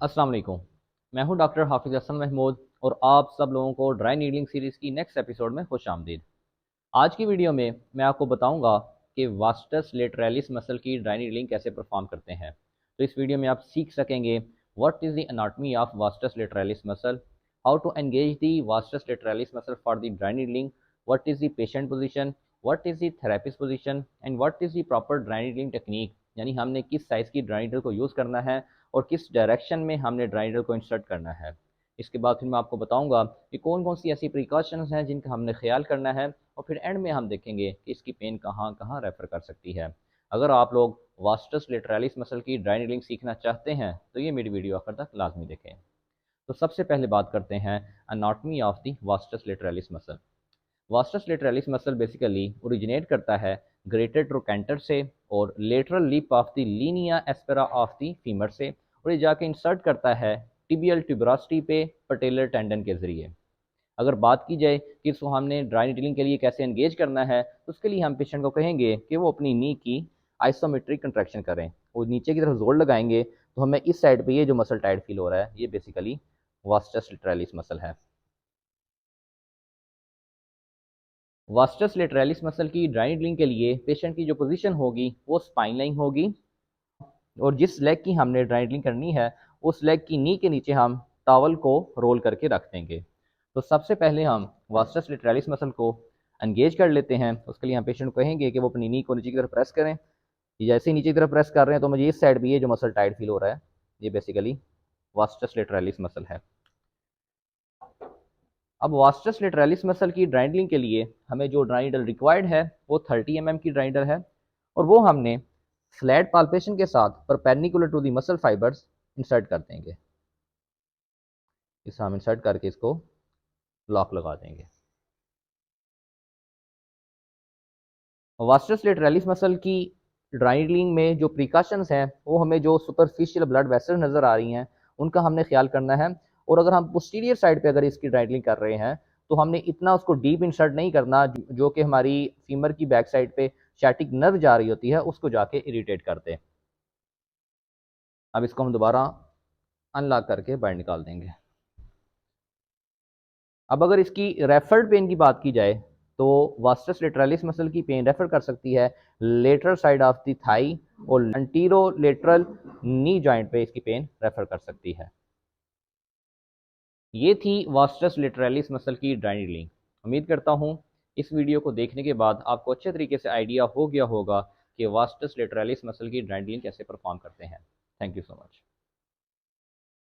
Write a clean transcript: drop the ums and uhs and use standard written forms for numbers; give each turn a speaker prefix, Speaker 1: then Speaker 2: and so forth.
Speaker 1: अस्सलाम वालेकुम। मैं हूं डॉक्टर हाफिज़ हसन महमूद और आप सब लोगों को ड्राई नीडलिंग सीरीज़ की नेक्स्ट एपिसोड में खुश आमदीद। आज की वीडियो में मैं आपको बताऊंगा कि वास्टस लेटरलिस मसल की ड्राई नीडलिंग कैसे परफॉर्म करते हैं। तो इस वीडियो में आप सीख सकेंगे what is the anatomy of vastus lateralis muscle, how to engage the vastus lateralis muscle for the dry needling, what is the patient position, what is the therapist position and what is the proper dry needling technique, यानी हमने किस size की dry needle को use करना है और किस direction में हमने ड्राई नीडल को इंसर्ट करना है। इसके बाद फिर मैं आपको बताऊंगा कि कौन कौन सी ऐसी प्रिकॉशंस हैं जिनका हमने ख्याल करना है और फिर एंड में हम देखेंगे कि इसकी पेन कहाँ कहाँ रेफर कर सकती है। अगर आप लोग वास्टस लेटरलिस मसल की ड्राई नीडलिंग सीखना चाहते हैं तो ये मेरी वीडियो आखिर तक लाजमी देखें। तो सबसे पहले बात करते हैं anatomy of the vastus lateralis muscle. Vastus lateralis muscle basically originate करता है ग्रेटर ट्रोकेंटर से और lateral lip of the Linnaea aspera of the femur से, और ये जाके इंसर्ट करता है टिबियल ट्यूबरोसिटी पे पटेलर टेंडन के जरिए। अगर बात की जाए कि इसको हमने ड्राई नीडलिंग के लिए कैसे एंगेज करना है तो उसके लिए हम पेशेंट को कहेंगे कि वो अपनी नी की आइसोमेट्रिक कंट्रैक्शन करें और नीचे की तरफ जोर लगाएंगे तो हमें इस साइड पे ये जो मसल टाइट फील हो रहा है ये बेसिकली वास्टस लेटरलिस मसल है। वास्टस लेटरलिस मसल की ड्राई नीडलिंग के लिए पेशेंट की जो पोजीशन होगी वो स्पाइन लाइन होगी और जिस लेग की हमने ड्राई नीडलिंग करनी है उस लेग की नी के नीचे हम टॉवल को रोल करके रख देंगे। तो सबसे पहले हम वास्टस लेटरलिस मसल को एंगेज कर लेते हैं। उसके लिए हम पेशेंट को कहेंगे कि वो अपनी नी को नीचे की तरफ प्रेस करें। जैसे ही नीचे की तरफ प्रेस कर रहे हैं तो मुझे इस साइड भी ये जो मसल टाइट फील हो रहा है ये बेसिकली वास्टस लेटरलिस मसल है। अब वास्टस लेटरलिस मसल की ड्राई नीडलिंग के लिए हमें जो ड्राई नीडल रिक्वायर्ड है वो 30 mm की ड्राई नीडल है और वो हमने फ्लैट पाल्पेशन के साथ perpendicular to the muscle fibres insert कर देंगे। इसे हम इंसर्ट करके इसको लॉक लगा देंगे। वास्टस लेटरलिस मसल की ड्राई नीडलिंग में जो प्रिकॉशंस हैं वो हमें जो सुपरफिशियल ब्लड वेसल नज़र आ रही हैं उनका हमने ख्याल करना है। और अगर हम पोस्टीरियर साइड पे अगर इसकी ड्राई नीडलिंग कर रहे हैं तो हमने इतना उसको डीप इंसर्ट नहीं करना जो कि हमारी फीमर की बैक साइड पे शैटिक नर्व जा रही होती है उसको जाके इरिटेट कर दे। अब इसको हम दोबारा अनलॉक करके बाहर निकाल देंगे। अब अगर इसकी रेफर्ड पेन की बात की जाए तो वास्टस लेटरलिस मसल की पेन रेफर कर सकती है lateral side of the thigh और एंटीरो लेटरल नी जॉइंट पे इसकी पेन रेफर कर सकती है। ये थी वास्टस लेटरलिस मसल की ड्राई नीडलिंग। उम्मीद करता हूँ इस वीडियो को देखने के बाद आपको अच्छे तरीके से आइडिया हो गया होगा कि वास्टस लेटरलिस मसल की ड्राई नीडलिंग कैसे परफॉर्म करते हैं। Thank you so much.